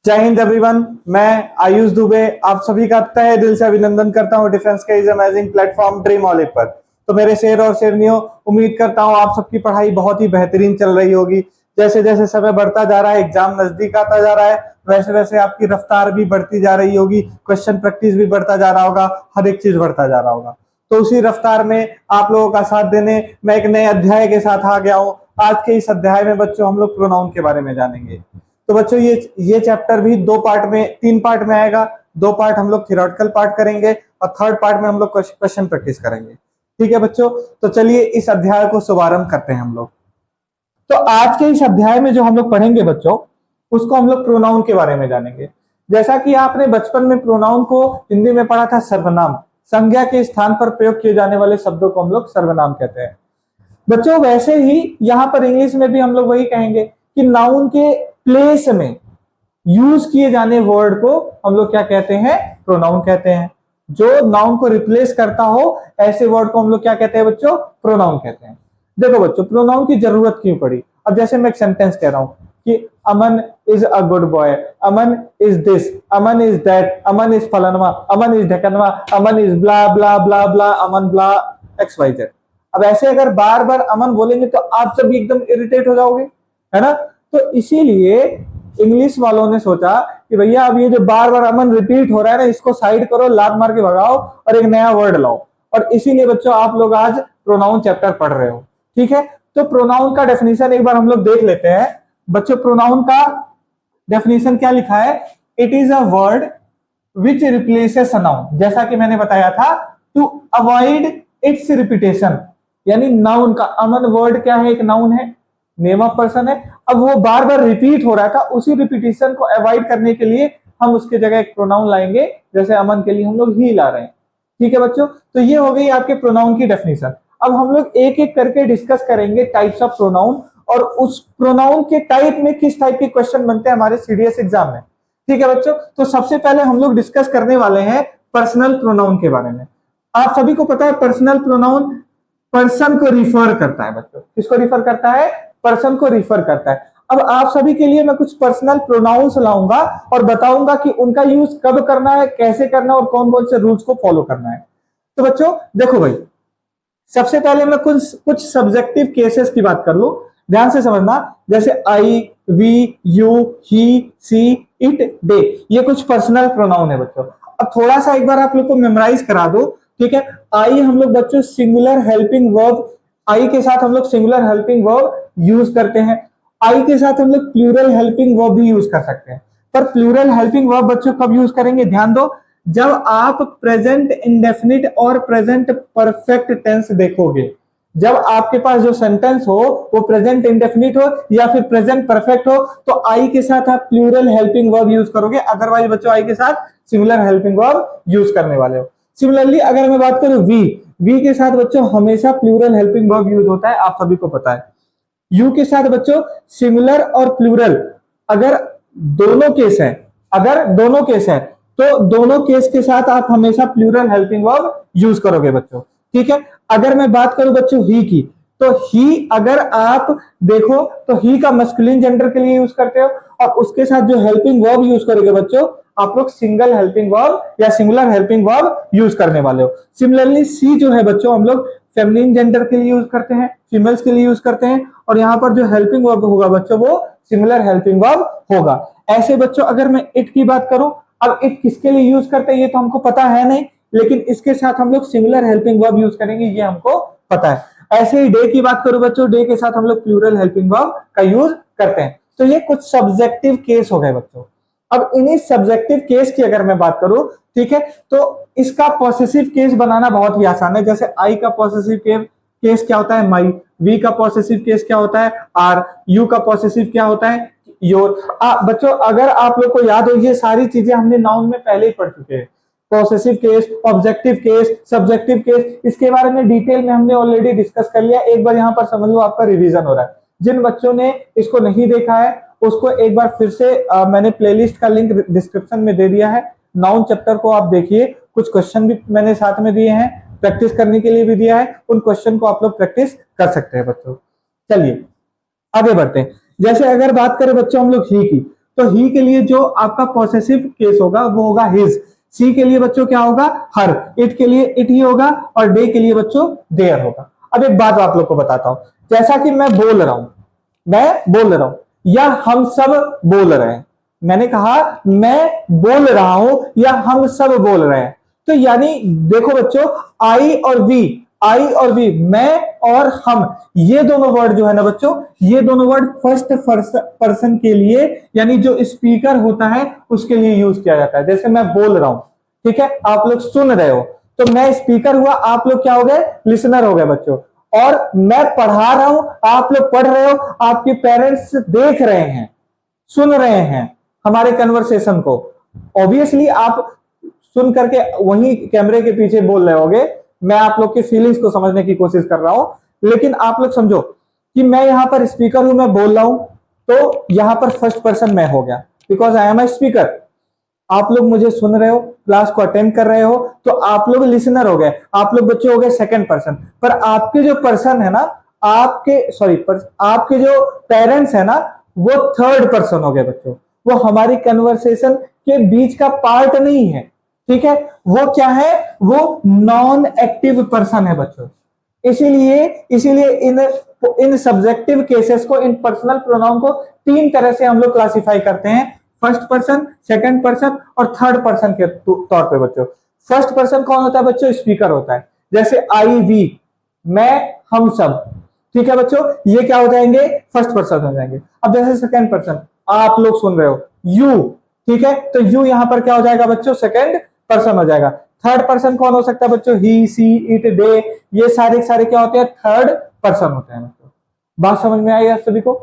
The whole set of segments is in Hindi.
जय हिंद एवरीवन। मैं आयुष दुबे आप सभी का तहे दिल से अभिनंदन करता हूं डिफेंस के इस अमेजिंग प्लेटफॉर्म ड्रीम ओलिव पर। तो मेरे शेर और शेरनियों, उम्मीद करता हूं आप सबकी पढ़ाई बहुत ही बेहतरीन चल रही होगी। जैसे जैसे समय बढ़ता जा रहा है, एग्जाम नजदीक आता जा रहा है, वैसे वैसे आपकी रफ्तार भी बढ़ती जा रही होगी, क्वेश्चन प्रैक्टिस भी बढ़ता जा रहा होगा, हर एक चीज बढ़ता जा रहा होगा। तो उसी रफ्तार में आप लोगों का साथ देने मैं एक नए अध्याय के साथ आ गया हूं। आज के इस अध्याय में बच्चों हम लोग प्रोनाउन के बारे में जानेंगे। तो बच्चों ये चैप्टर भी तीन पार्ट में आएगा। 2 पार्ट हम लोग थियोरेटिकल पार्ट करेंगे और थर्ड पार्ट में हम लोग क्वेश्चन प्रैक्टिस करेंगे। ठीक है बच्चों, तो चलिए इस अध्याय को शुभारंभ करते हैं हम लोग। तो आज के इस अध्याय में जो हम लोग पढ़ेंगे बच्चों, उसको हम लोग प्रोनाउन के बारे में जानेंगे। जैसा कि आपने बचपन में प्रोनाउन को हिंदी में पढ़ा था सर्वनाम, संज्ञा के स्थान पर प्रयोग किए जाने वाले शब्दों को हम लोग सर्वनाम कहते हैं। बच्चों वैसे ही यहाँ पर इंग्लिश में भी हम लोग वही कहेंगे कि नाउन के प्लेस में यूज किए जाने वर्ड को हम लोग क्या कहते हैं? प्रोनाउन कहते हैं। जो नाउन को रिप्लेस करता हो ऐसे वर्ड को हम लोग क्या कहते हैं बच्चों? प्रोनाउन कहते हैं। देखो बच्चों, प्रोनाउन की जरूरत क्यों पड़ी? अब जैसे मैं एक सेंटेंस कह रहा हूं कि Aman is a good boy, Aman is this, Aman is that, Aman is फलनवा, अमन इज ढकनवा, Aman is blah blah blah blah, Aman blah XYZ। अब ऐसे अगर बार बार अमन बोलेंगे तो आप सब एकदम इरिटेट हो जाओगे, है ना? तो इसीलिए इंग्लिश वालों ने सोचा कि भैया अब ये जो बार बार अमन रिपीट हो रहा है ना, इसको साइड करो, लात मार के भगाओ और एक नया वर्ड लाओ। और इसीलिए बच्चों आप लोग आज प्रोनाउन चैप्टर पढ़ रहे हो। ठीक है, तो प्रोनाउन का डेफिनेशन एक बार हम लोग देख लेते हैं। बच्चों प्रोनाउन का डेफिनेशन क्या लिखा है? It is a word which replaces a noun. जैसा कि मैंने बताया था, टू अवॉइड इट्स रिपीटेशन। यानी नाउन का, अमन वर्ड क्या है? एक नाउन है, नेम ऑफ पर्सन है। अब वो बार बार रिपीट हो रहा था, उसी रिपीटिशन को अवॉइड करने के लिए हम उसके जगह एक प्रोनाउन लाएंगे। जैसे अमन के लिए हम लोग ही ला रहे हैं। ठीक है बच्चों, तो ये हो गई आपके प्रोनाउन की डेफिनेशन। अब हम लोग एक एक करके डिस्कस करेंगे टाइप्स ऑफ प्रोनाउन और उस प्रोनाउन के टाइप में किस टाइप के क्वेश्चन बनते हैं हमारे सीडीएस एग्जाम में। ठीक है बच्चों, तो सबसे पहले हम लोग डिस्कस करने वाले हैं पर्सनल प्रोनाउन के बारे में। आप सभी को पता है पर्सनल प्रोनाउन पर्सन को रिफर करता है बच्चों। किसको रिफर करता है? पर्सन को रिफर करता है। अब आप सभी के लिए मैं कुछ पर्सनल प्रोनाउंस लाऊंगा और बताऊंगा कि उनका यूज कब करना है, कैसे करना है और कौन कौन से रूल्स को फॉलो करना है। तो बच्चों देखो भाई, सबसे पहले मैं कुछ सब्जेक्टिव केसेस की बात कर लूं, ध्यान से समझना। जैसे I, we, you, he, she, it, they, ये कुछ पर्सनल प्रोनाउन है बच्चों। अब थोड़ा सा एक बार आप लोग को मेमोराइज करा दो। ठीक है, आई हम लोग बच्चों सिंगुलर हेल्पिंग वर्ब, आई के साथ हम लोग सिंगुलर हेल्पिंग वर्ब यूज करते हैं। आई के साथ हम लोग प्लूरल हेल्पिंग वर्ब भी यूज कर सकते हैं। पर प्लूरल हेल्पिंग वर्ब बच्चों कब यूज करेंगे? ध्यान दो, जब आप प्रेजेंट इंडेफिनिट और प्रेजेंट परफेक्ट टेंस देखोगे। जब आपके पास जो सेंटेंस हो वो प्रेजेंट इंडेफिनिट हो या फिर प्रेजेंट परफेक्ट हो, तो आई के साथ आप प्लूरल हेल्पिंग वर्ब यूज करोगे। अदरवाइज बच्चों आई के साथ सिंगुलर हेल्पिंग वर्ब यूज करने वाले हो। सिमिलरली अगर मैं बात करूं वी के साथ बच्चों हमेशा प्लूरल हेल्पिंग वर्ब यूज होता है, आप सभी को पता है। यू के साथ बच्चों सिंगुलर और प्लूरल अगर दोनों केस है तो दोनों केस के साथ आप हमेशा प्लूरल हेल्पिंग वर्ब यूज करोगे बच्चों। ठीक है, अगर मैं बात करूं बच्चों ही की, तो ही अगर आप देखो तो ही का मस्कुलिन जेंडर के लिए यूज करते हो और उसके साथ जो हेल्पिंग वर्ब यूज करोगे बच्चों, आप लोग सिंगल हेल्पिंग वर्ब या सिंगुलर हेल्पिंग वर्ब यूज करने वाले हो। सिमिलरली सी जो है बच्चों हम लोग फेमिनिन जेंडर के लिए यूज करते हैं, फीमेल्स के लिए यूज करते हैं और यहाँ पर जो हेल्पिंग वर्ब होगा बच्चों वो सिंगुलर हेल्पिंग वर्ब होगा। ऐसे बच्चों अगर मैं इट की बात करूं, अब इट किसके लिए यूज करते हैं ये तो हमको पता है नहीं, लेकिन इसके साथ हम लोग सिंगुलर हेल्पिंग वर्ब यूज करेंगे, ये हमको पता है। ऐसे ही डे की बात करूं बच्चों, डे के साथ हम लोग प्लूरल हेल्पिंग वर्ब का यूज करते हैं। तो ये कुछ सब्जेक्टिव केस हो गए बच्चों। अब इन्हीं सब्जेक्टिव केस की अगर मैं बात करूं, ठीक है, तो इसका पॉसेसिव केस बनाना बहुत ही आसान है। जैसे आई का पॉसेसिव केस क्या होता है? माई। वी का पॉसेसिव केस क्या होता है? आर। यू का पॉसेसिव क्या होता है? योर। बच्चों अगर आप लोग को याद हो, ये सारी चीजें हमने नाउन में पहले ही पढ़ चुके हैं। Possessive case, objective case, subjective case, इसके बारे में डिटेल में हमने ऑलरेडी डिस्कस कर लिया। एक बार यहाँ पर समझ लो, आपका रिवीजन हो रहा है। जिन बच्चों ने इसको नहीं देखा है उसको एक बार फिर से मैंने प्लेलिस्ट का लिंक डिस्क्रिप्शन में दे दिया है। नाउन चैप्टर को आप देखिए, कुछ क्वेश्चन भी मैंने साथ में दिए हैं, प्रैक्टिस करने के लिए भी दिया है। उन क्वेश्चन को आप लोग प्रैक्टिस कर सकते हैं बच्चों। चलिए आगे बढ़ते हैं। जैसे अगर बात करें बच्चों हम लोग ही की, तो ही के लिए जो आपका पॉसेसिव केस होगा वो होगा हिज। सी के लिए बच्चों क्या होगा, हर। इट के लिए इट ही होगा, और डे के लिए बच्चों देयर होगा। अब एक बात आप लोग को बताता हूं, जैसा कि मैं बोल रहा हूं या हम सब बोल रहे हैं, मैंने कहा मैं बोल रहा हूं या हम सब बोल रहे हैं, तो यानी देखो बच्चों, आई और वी, मैं और हम, ये दोनों वर्ड जो है ना बच्चों, ये दोनों वर्ड फर्स्ट पर्सन के लिए, यानी जो स्पीकर होता है उसके लिए यूज किया जाता है। जैसे मैं बोल रहा हूं, ठीक है, आप लोग सुन रहे हो, तो मैं स्पीकर हुआ, आप लोग क्या हो गए, लिसनर हो गए बच्चों। और मैं पढ़ा रहा हूं, आप लोग पढ़ रहे हो, आपके पेरेंट्स देख रहे हैं, सुन रहे हैं हमारे कन्वर्सेशन को। ऑब्वियसली आप सुन करके वहीं कैमरे के पीछे बोल रहे होगे, मैं आप लोग की फीलिंग्स को समझने की कोशिश कर रहा हूं, लेकिन आप लोग समझो कि मैं यहां पर स्पीकर हूं, मैं बोल रहा हूं, तो यहां पर फर्स्ट पर्सन मैं हो गया, because I am a speaker. आप लोग मुझे सुन रहे हो, क्लास को अटेंड कर रहे हो, तो आप लोग लिसनर हो गए, आप लोग बच्चे हो गए सेकंड पर्सन। पर आपके जो पर्सन है ना, आपके जो पेरेंट्स है ना, वो थर्ड पर्सन हो गए बच्चों। वो हमारी कन्वर्सेशन के बीच का पार्ट नहीं है, ठीक है, वो क्या है, वो नॉन एक्टिव पर्सन है बच्चों। इसीलिए इन सब्जेक्टिव केसेस को, इन पर्सनल प्रोनाउन को तीन तरह से हम लोग क्लासिफाई करते हैं, फर्स्ट पर्सन, सेकंड पर्सन और थर्ड पर्सन के तौर पे बच्चों। फर्स्ट पर्सन कौन होता है बच्चों, स्पीकर होता है, जैसे आई वी, मैं हम सब, ठीक है बच्चों, ये क्या हो जाएंगे, फर्स्ट पर्सन हो जाएंगे। अब जैसे सेकंड पर्सन, आप लोग सुन रहे हो, यू, ठीक है, तो यू यहां पर क्या हो जाएगा बच्चों, सेकंड पर्सन हो जाएगा। थर्ड पर्सन कौन हो सकता है बच्चों, ही, सी, इट, दे, ये सारे क्या होते हैं, थर्ड पर्सन होते हैं बच्चों। बात समझ में आई आप सभी को।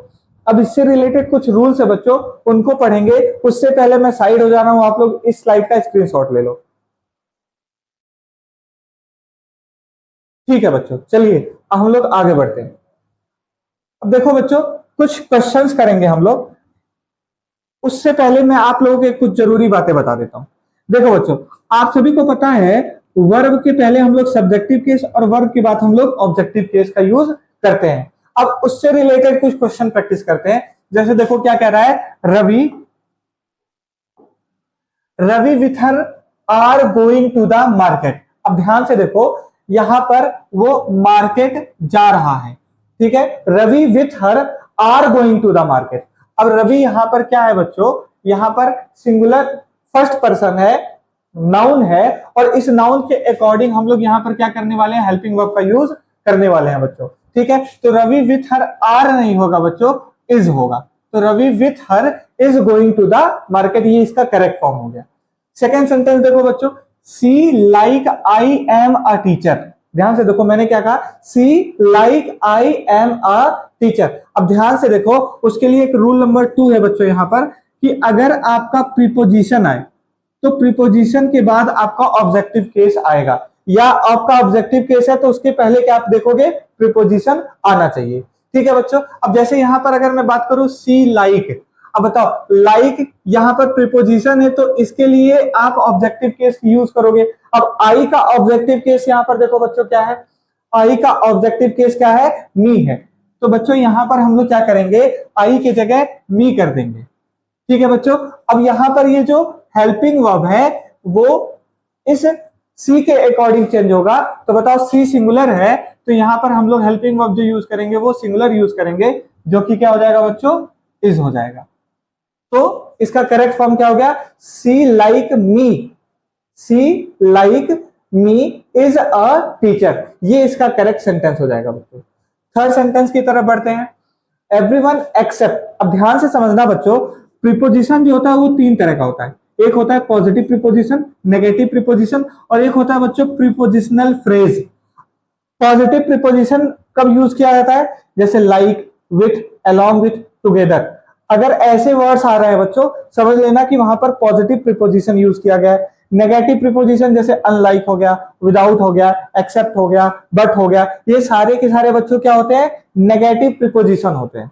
अब इससे रिलेटेड कुछ रूल्स है बच्चों, उनको पढ़ेंगे, उससे पहले मैं साइड हो जा रहा हूं, आप लोग इस स्लाइड का स्क्रीनशॉट ले लो, ठीक है बच्चों। चलिए अब हम लोग आगे बढ़ते हैं। अब देखो बच्चों, कुछ क्वेश्चंस करेंगे हम लोग, उससे पहले मैं आप लोगों को कुछ जरूरी बातें बता देता हूं। देखो बच्चों, आप सभी को पता है वर्ब के पहले हम लोग सब्जेक्टिव केस और वर्ब के बाद हम लोग ऑब्जेक्टिव केस का यूज करते हैं। अब उससे रिलेटेड कुछ क्वेश्चन प्रैक्टिस करते हैं। जैसे देखो क्या कह रहा है, Ravi with her are going to the market. अब ध्यान से देखो, यहां पर वो मार्केट जा रहा है, ठीक है, Ravi with her are going to the market. अब रवि यहां पर क्या है बच्चों, यहां पर सिंगुलर फर्स्ट पर्सन है, नाउन है, और इस नाउन के अकॉर्डिंग हम लोग यहां पर क्या करने वाले हैं, हेल्पिंग वर्ब का यूज करने वाले हैं बच्चों, ठीक है। तो रवि विथ हर आर नहीं होगा बच्चों, इज होगा। तो Ravi with her is going to the market, ये इसका करेक्ट फॉर्म हो गया। सेकेंड सेंटेंस देखो बच्चों, she like I am a teacher. ध्यान से देखो, मैंने क्या कहा, she like I am a teacher. अब ध्यान से देखो, उसके लिए एक रूल नंबर 2 है बच्चों यहां पर, कि अगर आपका प्रीपोजिशन आए तो प्रीपोजिशन के बाद आपका ऑब्जेक्टिव केस आएगा, या आपका ऑब्जेक्टिव केस है तो उसके पहले क्या आप देखोगे, प्रीपोजिशन आना चाहिए, ठीक है बच्चों। अब जैसे यहां पर अगर मैं बात करूं सी लाइक, अब बताओ लाइक यहां पर प्रीपोजिशन है तो इसके लिए आप ऑब्जेक्टिव केस यूज करोगे। अब आई का ऑब्जेक्टिव केस यहां पर देखो बच्चों क्या है, आई का ऑब्जेक्टिव केस क्या है, मी है। तो बच्चों यहां पर हम लोग क्या करेंगे, आई की जगह मी कर देंगे, ठीक है बच्चों। अब यहां पर ये जो हेल्पिंग वर्ब है वो इस सी के अकॉर्डिंग चेंज होगा। तो बताओ सी सिंगुलर है, तो यहां पर हम लोग हेल्पिंग वर्ब जो यूज करेंगे वो सिंगुलर यूज करेंगे, जो कि क्या हो जाएगा बच्चों, इज हो जाएगा। तो इसका करेक्ट फॉर्म क्या हो गया, she like me, she like me is a teacher, ये इसका करेक्ट सेंटेंस हो जाएगा बच्चों। थर्ड सेंटेंस की तरफ बढ़ते हैं, एवरीवन एक्सेप्ट। अब ध्यान से समझना बच्चों, प्रीपोजिशन जो होता है वो 3 तरह का होता है, एक होता है पॉजिटिव प्रीपोजिशन, नेगेटिव प्रीपोजिशन, और एक होता है बच्चों प्रीपोजिशनल फ्रेज। पॉजिटिव प्रीपोजिशन कब यूज किया जाता है, जैसे like, with, along with, together. अगर ऐसे वर्ड्स आ रहे हैं बच्चों, समझ लेना कि वहां पर पॉजिटिव प्रीपोजिशन यूज किया गया है। नेगेटिव प्रीपोजिशन जैसे अनलाइक हो गया, विदाउट हो गया, एक्सेप्ट हो गया, बट हो गया, ये सारे के सारे बच्चों क्या होते हैं, नेगेटिव प्रीपोजिशन होते हैं।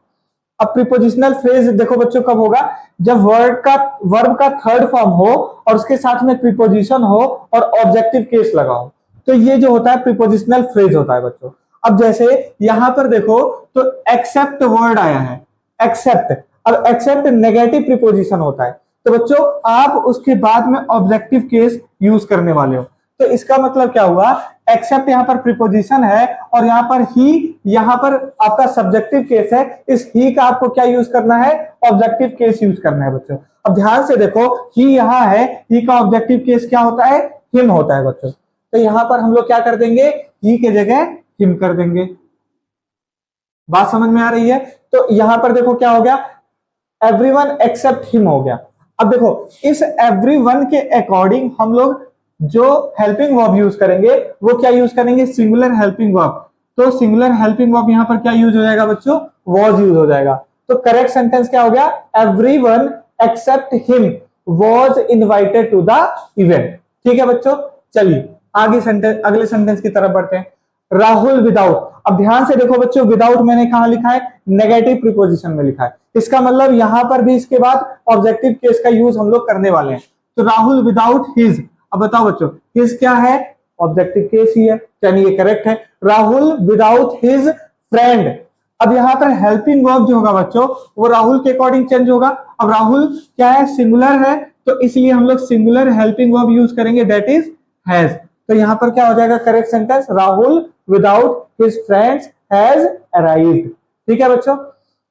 अब प्रीपोजिशनल फ्रेज देखो बच्चों कब होगा, जब वर्ब का थर्ड फॉर्म हो और उसके साथ में प्रीपोजिशन हो और ऑब्जेक्टिव केस लगा हो, तो ये जो होता है प्रीपोजिशनल फ्रेज होता है बच्चों। अब जैसे यहां पर देखो, तो एक्सेप्ट वर्ड आया है, एक्सेप्ट। अब एक्सेप्ट नेगेटिव प्रीपोजिशन होता है, तो बच्चों आप उसके बाद में ऑब्जेक्टिव केस यूज करने वाले हो। तो इसका मतलब क्या हुआ, एक्सेप्ट यहां पर प्रीपोजिशन है और यहां पर ही, यहां पर आपका सब्जेक्टिव केस है, इस ही का आपको क्या यूज करना है, ऑब्जेक्टिव केस यूज करना है बच्चों। अब ध्यान से देखो, ही यहां है, ही का ऑब्जेक्टिव केस क्या होता है, हिम होता है बच्चों। तो यहां पर हम लोग क्या कर देंगे, ही के जगह हिम कर देंगे। बात समझ में आ रही है? तो यहां पर देखो क्या हो गया, एवरीवन एक्सेप्ट हिम हो गया। अब देखो इस एवरीवन के अकॉर्डिंग हम लोग जो हेल्पिंग वर्ब यूज करेंगे वो क्या यूज करेंगे, सिंगुलर हेल्पिंग वर्ब। तो सिंगुलर हेल्पिंग वर्ब यहां पर क्या यूज हो जाएगा बच्चों, वॉज यूज हो जाएगा। तो करेक्ट सेंटेंस क्या हो गया, everyone except him was invited to the event. ठीक है बच्चों, चलिए आगे सेंटेंस, अगले सेंटेंस की तरफ बढ़ते हैं। राहुल विदाउट, अब ध्यान से देखो बच्चों, विदाउट मैंने कहा लिखा है, नेगेटिव प्रीपोजिशन में लिखा है। इसका मतलब यहां पर भी इसके बाद ऑब्जेक्टिव केस का यूज हम लोग करने वाले हैं। तो राहुल विदाउट हिज, अब बताओ बच्चों हिज क्या है, ऑब्जेक्टिव केस ही है, यानी ये करेक्ट है। राहुल विदाउट हिज फ्रेंड, अब यहां पर हेल्पिंग वर्ब जो होगा बच्चों वो राहुल के अकॉर्डिंग चेंज होगा। अब राहुल क्या है, सिंगुलर है, तो इसलिए हम लोग सिंगुलर हेल्पिंग वर्ब यूज करेंगे, दैट इज हैज। तो यहां पर क्या हो जाएगा correct sentence, Rahul without his friends has arrived. ठीक है बच्चों,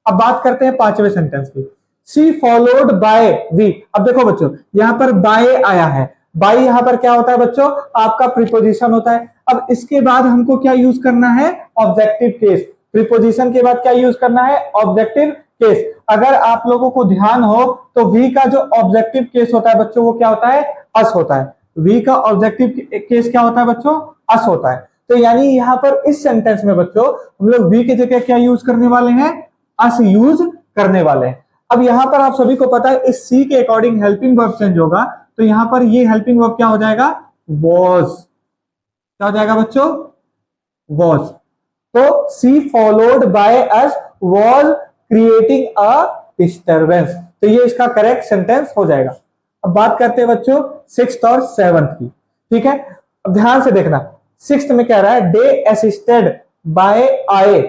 अब बात करते हैं पांचवें सेंटेंस की, सी फॉलोड बाय वी। अब देखो बच्चों यहां पर बाय आया है, बाय यहां पर क्या होता है बच्चों, आपका प्रीपोजिशन होता है। अब इसके बाद हमको क्या यूज करना है, ऑब्जेक्टिव केस। प्रीपोजिशन के बाद क्या यूज करना है, ऑब्जेक्टिव केस। अगर आप लोगों को ध्यान हो तो वी का जो ऑब्जेक्टिव केस होता है बच्चों वो क्या होता है, अस होता है। वी का ऑब्जेक्टिव केस क्या होता है बच्चों, अस होता है। तो यानी यहां पर इस सेंटेंस में बच्चों हम लोग वी की जगह क्या यूज करने वाले हैं, अस यूज करने वाले हैं। अब यहां पर आप सभी को पता है इस सी के अकॉर्डिंग हेल्पिंग वर्ब चेंज होगा, तो यहां पर ये हेल्पिंग वर्ब क्या हो जाएगा, वॉज। क्या हो जाएगा बच्चों, वॉज। तो she followed by us was creating a disturbance, तो ये इसका करेक्ट सेंटेंस हो जाएगा। अब बात करते हैं बच्चों सिक्स्थ और सेवंथ की। ठीक है, अब ध्यान से देखना, सिक्स्थ में कह रहा है they assisted by I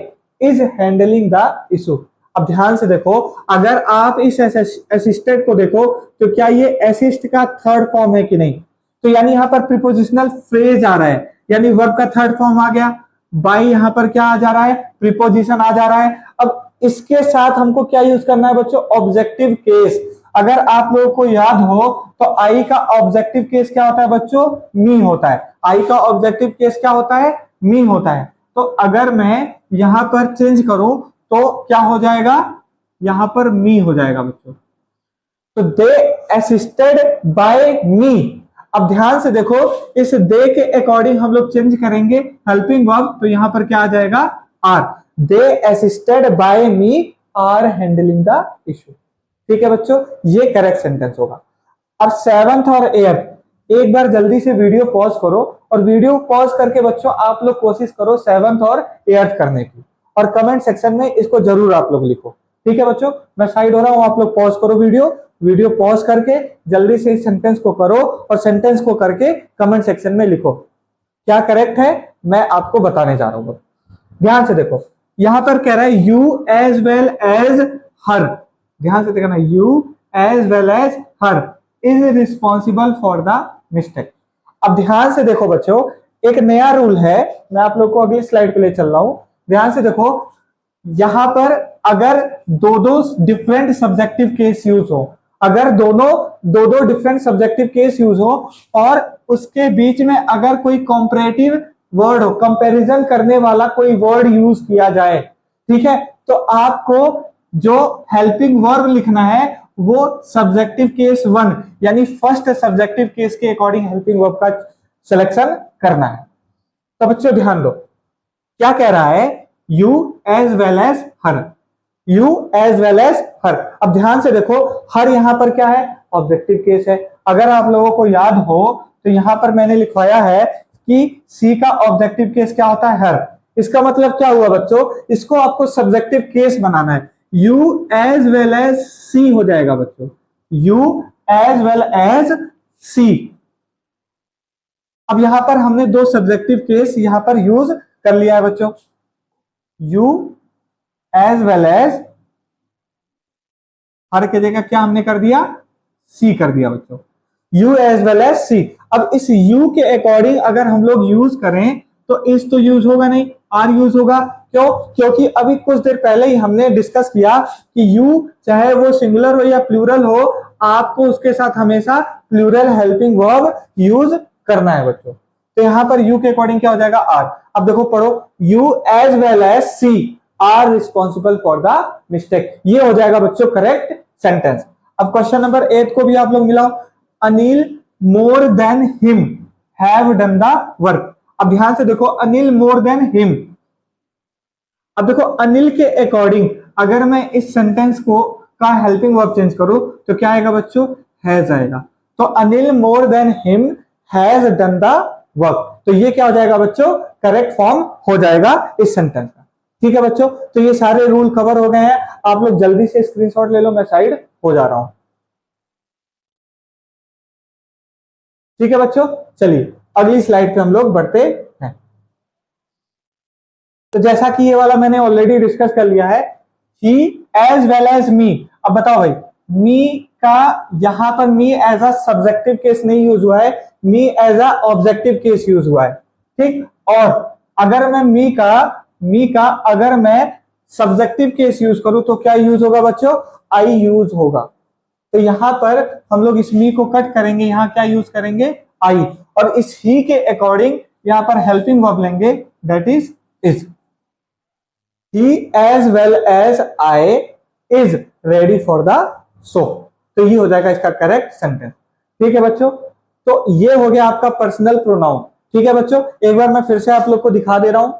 is handling the issue. अब ध्यान से देखो, अगर आप इस असिस्टेड को देखो तो क्या ये असिस्ट का थर्ड फॉर्म है कि नहीं, तो यानी यहां पर प्रीपोजिशनल फ्रेज आ रहा है, यानी वर्ब का थर्ड फॉर्म आ गया। बाय यहां पर क्या आ जा रहा है, प्रीपोजिशन आ जा रहा है। अब इसके साथ हमको क्या यूज करना है बच्चों, ऑब्जेक्टिव केस। अगर आप लोगों को याद हो तो आई का ऑब्जेक्टिव केस क्या होता है बच्चों, मी होता है। आई का ऑब्जेक्टिव केस क्या होता है, मी होता है। तो अगर मैं यहां पर चेंज करूं तो क्या हो जाएगा, यहां पर मी हो जाएगा बच्चों। तो दे असिस्टेड बाय मी। अब ध्यान से देखो, इस दे के अकॉर्डिंग हम लोग चेंज करेंगे हेल्पिंग वर्ब, तो यहां पर क्या आ जाएगा, are. They assisted by me are handling the issue. ठीक है बच्चों, ये करेक्ट सेंटेंस होगा। अब सेवंथ और एट्थ, एक बार जल्दी से वीडियो पॉज करो और वीडियो पॉज करके बच्चों आप लोग कोशिश करो सेवंथ और एट्थ करने की, और कमेंट सेक्शन में इसको जरूर आप लोग लिखो। ठीक है बच्चों, मैं साइड हो रहा हूं, आप लोग पॉज करो वीडियो पॉज करके जल्दी से इस सेंटेंस को करो और सेंटेंस को करके कमेंट सेक्शन में लिखो क्या करेक्ट है, मैं आपको बताने जा रहा हूं। ध्यान से देखो, यहां पर कह रहा है you as well as her. ध्यान से देखना, you as well as her is responsible for the mistake. अब ध्यान से देखो बच्चों, एक नया रूल है, मैं आप लोग को अगली स्लाइड पे ले चल रहा हूं। ध्यान से देखो, यहां पर अगर दो डिफरेंट सब्जेक्टिव केस यूज हो, अगर दो डिफरेंट सब्जेक्टिव केस यूज हो और उसके बीच में अगर कोई कंपैरेटिव वर्ड हो, कंपैरिजन करने वाला कोई वर्ड यूज किया जाए, ठीक है, तो आपको जो हेल्पिंग वर्ब लिखना है वो सब्जेक्टिव केस वन यानी फर्स्ट सब्जेक्टिव केस के अकॉर्डिंग हेल्पिंग वर्ब का सिलेक्शन करना है। तो बच्चों ध्यान दो, क्या कह रहा है, you as well as her, you as well as her. अब ध्यान से देखो, हर यहां पर क्या है, ऑब्जेक्टिव केस है। अगर आप लोगों को याद हो तो यहां पर मैंने लिखवाया है कि सी का ऑब्जेक्टिव केस क्या होता है, हर। इसका मतलब क्या हुआ बच्चों, इसको आपको सब्जेक्टिव केस बनाना है, यू एज वेल एज सी हो जाएगा बच्चों, यू एज वेल एज सी। अब यहां पर हमने दो सब्जेक्टिव केस यहां पर यूज कर लिया है बच्चों, यू एज वेल एज हर की जगह क्या हमने कर दिया, सी कर दिया बच्चों, यू एज वेल एज सी। अब इस यू के अकॉर्डिंग अगर हम लोग यूज करें तो इस तो यूज होगा नहीं, आर यूज होगा। क्यों? क्योंकि अभी कुछ देर पहले ही हमने डिस्कस किया कि यू चाहे वो सिंगुलर हो या प्लूरल हो, आपको उसके साथ हमेशा प्लूरल हेल्पिंग वर्ब यूज करना है बच्चों। तो यहां पर यू के अकॉर्डिंग क्या हो जाएगा, आर। अब देखो पढ़ो, you as well as she are responsible for the mistake, ये हो जाएगा बच्चों करेक्ट सेंटेंस। अब क्वेश्चन नंबर 8 को भी आप लोग मिलाओ, Anil more than him have done the work. अब ध्यान से देखो, अनिल मोर देन हिम। अब देखो अनिल के अकॉर्डिंग अगर मैं इस सेंटेंस को का हेल्पिंग वर्ब चेंज करूं तो क्या आएगा बच्चों, हैज आएगा। तो Anil more than him has done the work, तो ये क्या हो जाएगा बच्चों, करेक्ट फॉर्म हो जाएगा इस सेंटेंस का। ठीक है बच्चों, तो ये सारे रूल कवर हो गए हैं। आप लोग जल्दी से स्क्रीनशॉट ले लो, मैं साइड हो जा रहा हूं। ठीक है बच्चों, चलिए अगली स्लाइड पे हम लोग बढ़ते हैं। तो जैसा कि ये वाला मैंने ऑलरेडी डिस्कस कर लिया है, he as well as me. अब बताओ भाई, मी का यहां पर me as a subjective case नहीं यूज हुआ है, me as a objective case use हुआ है। ठीक, और अगर मैं मी का अगर मैं सब्जेक्टिव केस यूज करूं तो क्या यूज होगा बच्चों, आई यूज होगा। तो यहां पर हम लोग इस मी को कट करेंगे, यहां क्या यूज करेंगे, आई, और इस ही के अकॉर्डिंग यहां पर हेल्पिंग वर्ब लेंगे, that is is. He as well as I is ready for the show, तो ये हो जाएगा इसका करेक्ट सेंटेंस। ठीक है बच्चों, तो ये हो गया आपका पर्सनल प्रोनाउन। ठीक है बच्चों, एक बार मैं फिर से आप लोग को दिखा दे रहा हूं।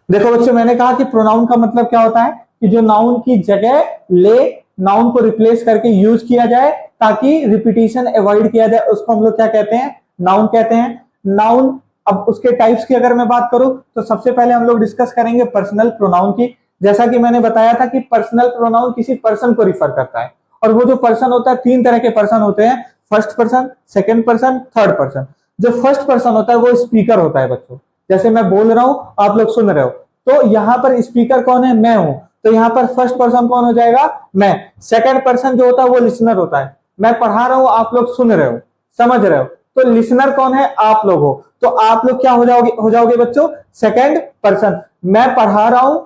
देखो बच्चों, मैंने कहा कि प्रोनाउन का मतलब क्या होता है कि जो नाउन की जगह ले, नाउन को रिप्लेस करके यूज किया जाए ताकि रिपीटिशन अवॉइड किया जाए, उसको हम लोग क्या कहते हैं, नाउन कहते हैं। नाउन, अब उसके टाइप्स की अगर मैं बात करूं तो सबसे पहले हम लोग डिस्कस करेंगे पर्सनल प्रोनाउन की। जैसा कि मैंने बताया था कि पर्सनल प्रोनाउन किसी पर्सन को रिफर करता है, और वो जो पर्सन होता है, 3 तरह के पर्सन होते हैं, first person, second person, third person. जो फर्स्ट पर्सन होता है वो स्पीकर होता है बच्चों, जैसे मैं बोल रहा हूं आप लोग सुन रहे हो, तो यहां पर स्पीकर कौन है, मैं हूं, तो यहां पर फर्स्ट पर्सन कौन हो जाएगा, मैं। सेकंड पर्सन जो होता है वो लिसनर होता है, मैं पढ़ा रहा हूं आप लोग सुन रहे हो, समझ रहे हो, तो लिसनर कौन है, आप लोग हो, तो आप लोग क्या हो जाओगे बच्चों, सेकंड पर्सन। मैं पढ़ा रहा हूं,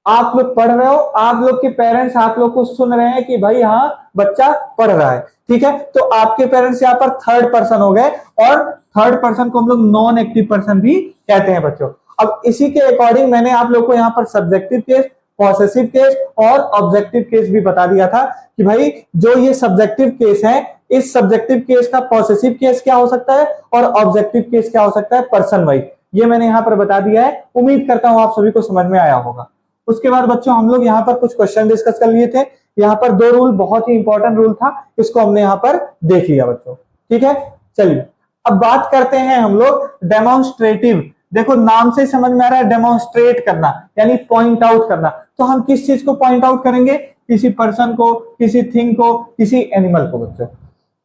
आप लोग पढ़ रहे हो, आप लोग के पेरेंट्स आप लोग को सुन रहे हैं कि भाई हाँ बच्चा पढ़ रहा है। ठीक है, तो आपके पेरेंट्स यहाँ पर थर्ड पर्सन हो गए, और थर्ड पर्सन को हम लोग नॉन एक्टिव पर्सन भी कहते हैं बच्चों। अब इसी के अकॉर्डिंग मैंने आप लोग को यहाँ पर सब्जेक्टिव केस, पॉसेसिव केस और ऑब्जेक्टिव केस भी बता दिया था कि भाई जो ये सब्जेक्टिव केस है, इस सब्जेक्टिव केस का पॉसेसिव केस क्या हो सकता है और ऑब्जेक्टिव केस क्या हो सकता है, पर्सन वाइज। ये मैंने यहाँ पर बता दिया है, उम्मीद करता हूं आप सभी को समझ में आया होगा। उसके बाद बच्चों हम लोग यहाँ पर कुछ क्वेश्चन डिस्कस कर लिए थे। यहाँ पर 2 रूल, बहुत ही इंपॉर्टेंट रूल था, इसको हमने यहाँ पर देख लिया बच्चों। ठीक है, चलिए अब बात करते हैं हम लोग डेमोन्स्ट्रेटिव। देखो नाम से समझ में आ रहा है, डेमोन्स्ट्रेट करना यानी पॉइंट आउट करना। तो हम किस चीज को पॉइंट आउट करेंगे, किसी पर्सन को, किसी थिंग को, किसी एनिमल को बच्चों।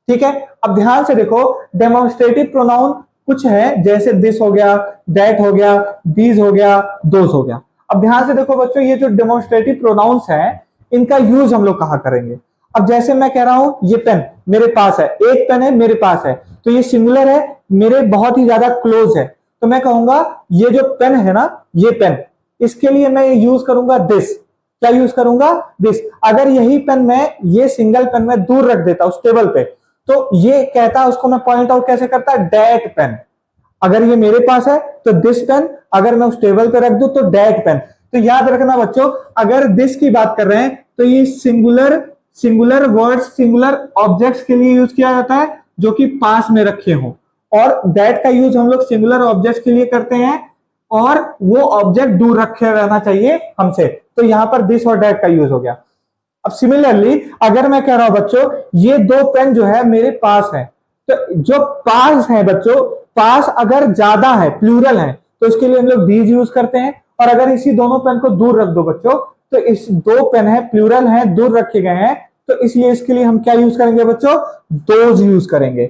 ठीक है, अब ध्यान से देखो, डेमोन्स्ट्रेटिव प्रोनाउन कुछ है, जैसे दिस हो गया, दैट हो गया, दीज हो गया, दोज हो गया। अब ध्यान से देखो बच्चों, ये जो डेमोन्स्ट्रेटिव प्रोनाउंस हैं, इनका यूज हम लोग कहां करेंगे। अब जैसे मैं कह रहा हूं ये पेन मेरे पास है, एक पेन है मेरे पास है, तो ये सिंगुलर है, मेरे बहुत ही ज्यादा क्लोज है, तो मैं कहूंगा ये जो पेन है ना, ये पेन, इसके लिए मैं यूज करूंगा दिस। क्या यूज करूंगा, दिस। अगर यही पेन मैं, ये सिंगल पेन मैं दूर रख देता उस टेबल पे, तो ये कहता, उसको मैं पॉइंट आउट कैसे करता, दैट पेन। अगर ये मेरे पास है तो दिस पेन, अगर मैं उस टेबल पे रख दूं तो दैट पेन। तो याद रखना बच्चों, अगर दिस की बात कर रहे हैं तो ये सिंगुलर वर्ड्स, सिंगुलर ऑब्जेक्ट्स के लिए यूज किया जाता है जो कि पास में रखे हों, और दैट का यूज हम लोग सिंगुलर ऑब्जेक्ट्स के लिए करते हैं और वो ऑब्जेक्ट दूर रखे रहना चाहिए हमसे, तो यहां पर दिस और दैट का यूज हो गया। अब सिमिलरली अगर मैं कह रहा हूं बच्चों ये 2 पेन जो है मेरे पास है, तो जो पास है बच्चों, पास अगर ज्यादा है, प्लूरल है, तो इसके लिए हम लोग दीज यूज करते हैं। और अगर इसी दोनों पेन को दूर रख दो बच्चों, तो इस 2 पेन है, प्लूरल है, दूर रखे गए हैं, तो इसलिए इसके लिए हम क्या यूज करेंगे बच्चों, दोज यूज करेंगे।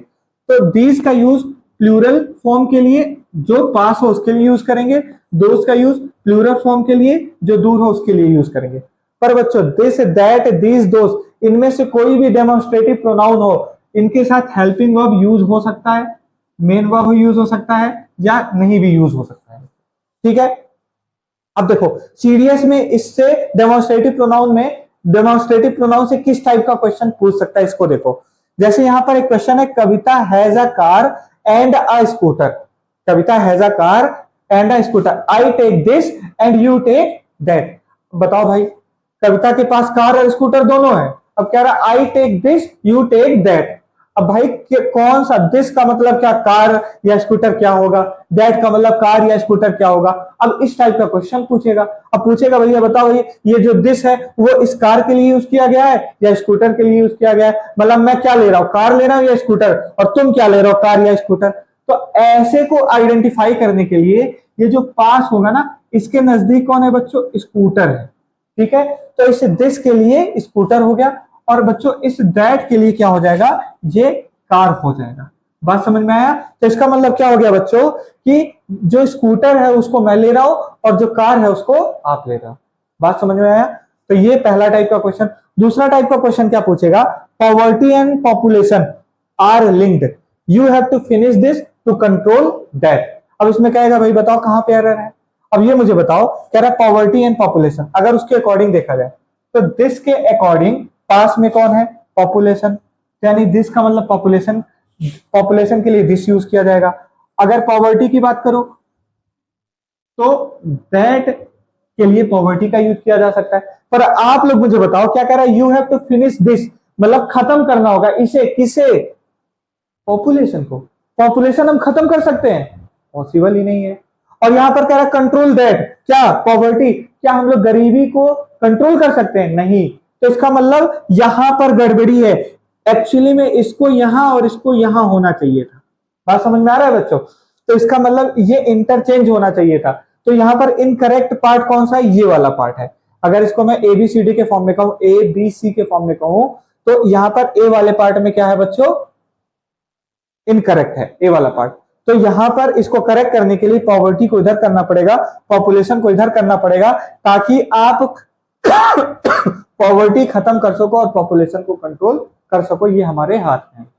तो दीज का यूज प्लूरल फॉर्म के लिए, जो पास हो उसके लिए यूज करेंगे, दोज का यूज प्लूरल फॉर्म के लिए, जो दूर हो उसके लिए यूज करेंगे। पर बच्चों दिस, दैट, दीज, दोस, इनमें से कोई भी डेमोन्स्ट्रेटिव प्रोनाउन हो, इनके साथ हेल्पिंग वर्ब यूज हो सकता है, मेन वर्ब यूज हो सकता है, या नहीं भी यूज हो सकता है। ठीक है, अब देखो सीरियस में इससे डेमोन्स्ट्रेटिव प्रोनाउन से किस टाइप का क्वेश्चन पूछ सकता है, इसको देखो। जैसे यहां पर एक क्वेश्चन है, Kavita has a car and a scooter. Kavita has a car and a scooter, I take this and you take that. बताओ भाई, कविता के पास कार और स्कूटर दोनों है। अब कह रहा I take this, you take that. अब भाई कौन सा, दिस का मतलब क्या, कार या स्कूटर क्या होगा, दैट का मतलब कार या स्कूटर क्या होगा। अब इस टाइप का क्वेश्चन पूछेगा। अब पूछेगा भैया बताओ ये जो दिस है वो इस कार के लिए यूज किया गया है या स्कूटर के लिए यूज किया गया है, मतलब मैं क्या ले रहा हूं, कार ले रहा हूं या स्कूटर, और तुम क्या ले रहे हो, कार या स्कूटर। तो ऐसे को आइडेंटिफाई करने के लिए ये जो पास होगा ना, इसके नजदीक कौन है बच्चों, स्कूटर है। ठीक है, तो इस दिस के लिए स्कूटर हो गया, और बच्चों इस दैट के लिए क्या हो जाएगा, ये कार हो जाएगा। बात समझ में आया। तो इसका मतलब क्या हो गया बच्चों कि जो स्कूटर है उसको मैं ले रहा हूं और जो कार है उसको आप ले रहे हो। बात समझ में आया। तो ये पहला टाइप का क्वेश्चन। दूसरा टाइप का क्वेश्चन क्या पूछेगा, poverty and population are linked, you have to finish this to control that. अब इसमें कहेगा भाई बताओ कहां पे एरर है। अब ये मुझे बताओ, कह रहा है पॉवर्टी एंड पॉपुलेशन, अगर उसके अकॉर्डिंग देखा जाए तो दिस के अकॉर्डिंग पास में कौन है, पॉपुलेशन, यानी दिस का मतलब पॉपुलेशन, पॉपुलेशन के लिए दिस यूज किया जाएगा। अगर पॉवर्टी की बात करो तो दैट के लिए पॉवर्टी का यूज किया जा सकता है। पर आप लोग मुझे बताओ, क्या कह रहा है, you have to finish this, मतलब खत्म करना होगा इसे, किसे, पॉपुलेशन को। पॉपुलेशन हम खत्म कर सकते हैं, पॉसिबल ही नहीं है। और यहां पर कह रहा है कंट्रोल दैट, क्या, पॉवर्टी, क्या हम लोग गरीबी को कंट्रोल कर सकते हैं, नहीं। तो इसका मतलब यहां पर गड़बड़ी है, एक्चुअली में इसको यहां और इसको यहां होना चाहिए था। बात समझ में आ रहा है बच्चों। तो इसका मतलब ये इंटरचेंज होना चाहिए था। तो यहां पर इनकरेक्ट पार्ट कौन सा है, ये वाला पार्ट है। अगर इसको मैं ABCD के फॉर्म में कहूं, ABC के फॉर्म में कहूं, तो यहां पर ए वाले पार्ट में क्या है बच्चों, इनकरेक्ट है ए वाला पार्ट। तो यहां पर इसको करेक्ट करने के लिए पॉवर्टी को इधर करना पड़ेगा, पॉपुलेशन को इधर करना पड़ेगा, ताकि आप पॉवर्टी खत्म कर सको और पॉपुलेशन को कंट्रोल कर सको। ये हमारे हाथ में है।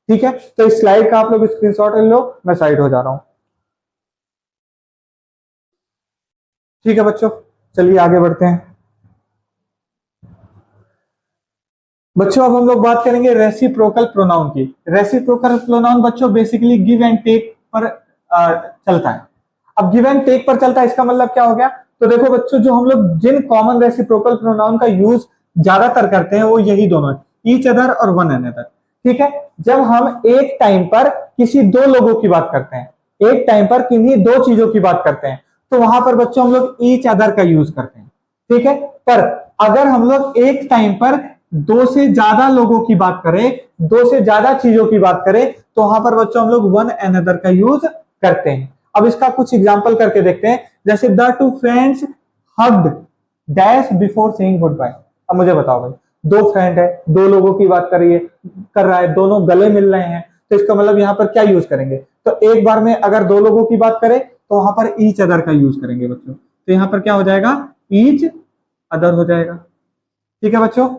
ठीक है, तो इस स्लाइड का आप लोग स्क्रीनशॉट ले लो, मैं साइड हो जा रहा हूं। ठीक है बच्चों, चलिए आगे बढ़ते हैं। बच्चों अब हम लोग बात करेंगे रेसिप्रोकल प्रोनाउन की। रेसिप्रोकल प्रोनाउन बच्चों बेसिकली गिव एंड टेक पर चलता है। अब गिव एंड टेक पर चलता है, इसका मतलब क्या हो गया, तो देखो बच्चों जो हम लोग जिन कॉमन रेसिप्रोकल प्रोनाउन का यूज ज्यादातर करते हैं वो यही दोनों है, ईच अदर और वन अनदर। ठीक है, जब हम एक टाइम पर किसी दो लोगों की बात करते हैं, एक टाइम पर किन्हीं दो चीजों की बात करते हैं, तो वहां पर बच्चों हम लोग ईच अदर का यूज करते हैं। ठीक है, पर अगर हम लोग एक टाइम पर दो से ज्यादा लोगों की बात करें, दो से ज्यादा चीजों की बात करें, तो वहां पर बच्चों हम लोग वन अनदर का यूज करते हैं। अब इसका कुछ एग्जांपल करके देखते हैं। जैसे the two friends hugged dash before saying good bye. अब मुझे बताओ भाई, दो फ्रेंड है, दो लोगों की बात कर रहा है, दोनों गले मिल रहे हैं, तो इसका मतलब यहाँ पर क्या यूज करेंगे, तो एक बार में अगर दो लोगों की बात करें तो वहां पर ईच अदर का यूज करेंगे बच्चों। तो यहाँ पर क्या हो जाएगा, ईच अदर हो जाएगा। ठीक है बच्चों,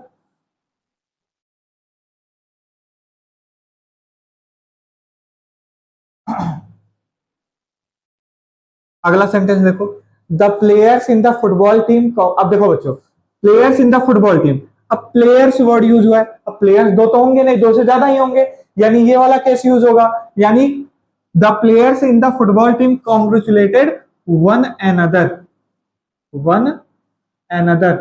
अगला सेंटेंस देखो, the players in the football team. अब देखो बच्चों, players in the football team, अब प्लेयर्स वर्ड यूज हुआ है, अब प्लेयर्स दो तो होंगे नहीं, दो से ज्यादा ही होंगे, यानी ये वाला केस यूज होगा, यानी the players in the football team congratulated one another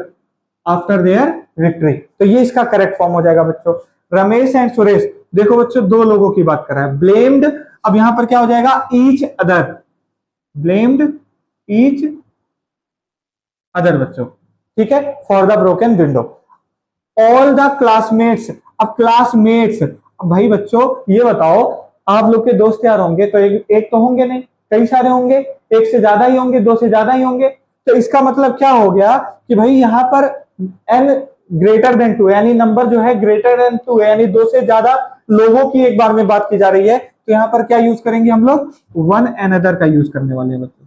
after their victory. तो ये इसका करेक्ट फॉर्म हो जाएगा बच्चों। रमेश एंड सुरेश, देखो बच्चों दो लोगों की बात कर रहा है, ब्लेम्ड, अब यहां पर क्या हो जाएगा, each other, blamed each other बच्चों। ठीक है, for the broken window. All the classmates, अब क्लासमेट्स, अब भाई बच्चों ये बताओ, आप लोग के दोस्त यार होंगे तो एक तो होंगे नहीं, कई सारे होंगे, एक से ज्यादा ही होंगे, दो से ज्यादा ही होंगे। तो इसका मतलब क्या हो गया कि भाई यहां पर एन ग्रेटर देन टू, यानी नंबर जो है ग्रेटर देन टू है, यानी दो से ज्यादा लोगों की एक बार में बात की जा रही है, तो यहां पर क्या यूज करेंगे हम लोग, वन अनदर का यूज करने वाले हैं बच्चों।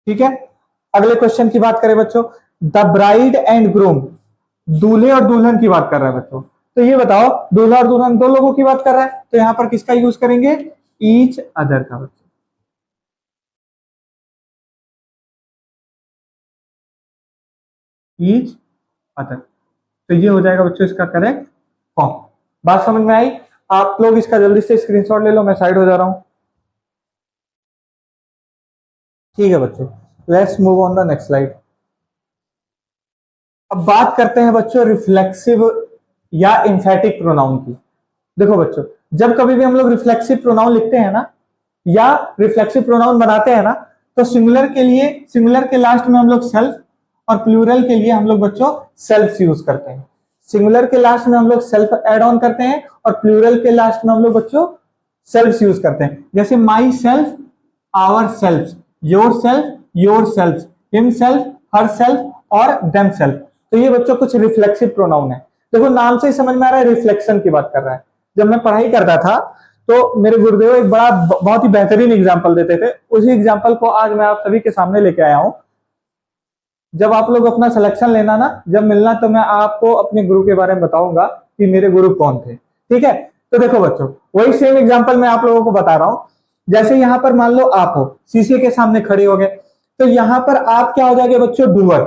ठीक है, अगले क्वेश्चन की बात करें बच्चों, द ब्राइड एंड ग्रूम, दूल्हे और दुल्हन की बात कर रहा है बच्चों। तो ये बताओ, दूल्हा और दुल्हन दो लोगों की बात कर रहा है, तो यहां पर किसका यूज करेंगे, ईच अदर का बच्चों। ईच अदर, तो ये हो जाएगा बच्चों इसका करेक्ट फॉर्म। बात समझ में आई? आप लोग इसका जल्दी से स्क्रीनशॉट ले लो, मैं साइड हो जा रहा हूं। ठीक है बच्चों, let's move on the next slide. अब बात करते हैं बच्चों रिफ्लेक्सिव या इंफेटिक प्रोनाउन की। देखो बच्चों, जब कभी भी हम लोग रिफ्लेक्सिव प्रोनाउन लिखते हैं ना, या रिफ्लेक्सिव प्रोनाउन बनाते हैं ना, तो सिंगुलर के लिए, सिंगुलर के लास्ट में हम लोग सेल्फ, और प्लूरल के लिए हम लोग बच्चों सेल्फ यूज करते हैं। सिंगुलर के लास्ट में हम लोग सेल्फ एड ऑन करते हैं, और प्लूरल के लास्ट में हम लोग बच्चों सेल्फ यूज करते हैं। जैसे myself, ourself, yourself, yourself, himself, herself और देम सेल्फ। तो ये बच्चों कुछ रिफ्लेक्सिव प्रोनाउन है। देखो नाम से ही समझ में आ रहा है रिफ्लेक्शन की बात कर रहा है। जब मैं पढ़ाई करता था तो मेरे गुरुदेव एक बड़ा बहुत ही बेहतरीन एग्जाम्पल देते थे, उसी एग्जाम्पल को आज मैं आप सभी के सामने लेके आया हूं। जब आप लोग अपना सिलेक्शन लेना ना, जब मिलना, तो मैं आपको अपने गुरु के बारे में बताऊंगा कि मेरे गुरु कौन थे। ठीक है, तो देखो बच्चों, वही सेम एग्जाम्पल मैं आप लोगों को बता रहा हूं। जैसे यहां पर मान लो आप हो, शीशे के सामने खड़े हो गए, तो यहां पर आप क्या हो जाएंगे बच्चों, डूअर।